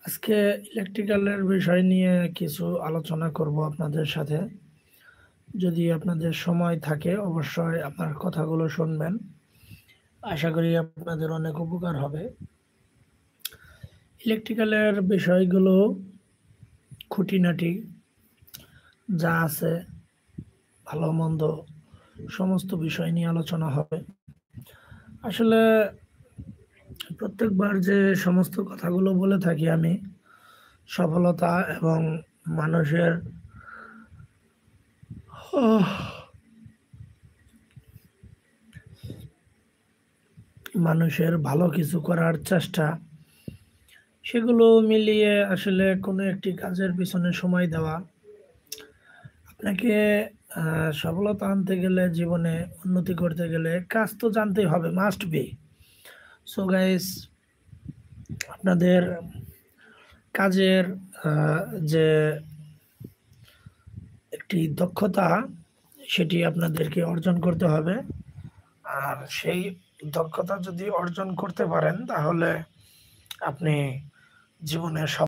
আজকে ইলেকট্রিক্যালের বিষয় নিয়ে কিছু আলোচনা করব আপনাদের সাথে। যদি আপনাদের সময় থাকে অবশ্যই আমার কথাগুলো শুনবেন। আশা করি আপনাদের অনেক উপকার হবে। ইলেকট্রিক্যালের বিষয়গুলো খুঁটিনাটি যা আছে ভালো মন্দ সমস্ত বিষয় নিয়ে আলোচনা হবে। আসলে প্রত্যেকবার যে সমস্ত কথাগুলো বলে থাকি আমি, সফলতা এবং মানুষের মানুষের ভালো কিছু করার চেষ্টা, সেগুলো মিলিয়ে আসলে কোনো একটি কাজের পিছনে সময় দেওয়া। আপনাকে সফলতা আনতে গেলে, জীবনে উন্নতি করতে গেলে কাজ তো জানতেই হবে, মাস্ট বি। সো গাইস, আপনাদের কাজের যে একটি দক্ষতা, সেটি আপনাদেরকে অর্জন করতে হবে। আর সেই দক্ষতা যদি অর্জন করতে পারেন তাহলে আপনি জীবনে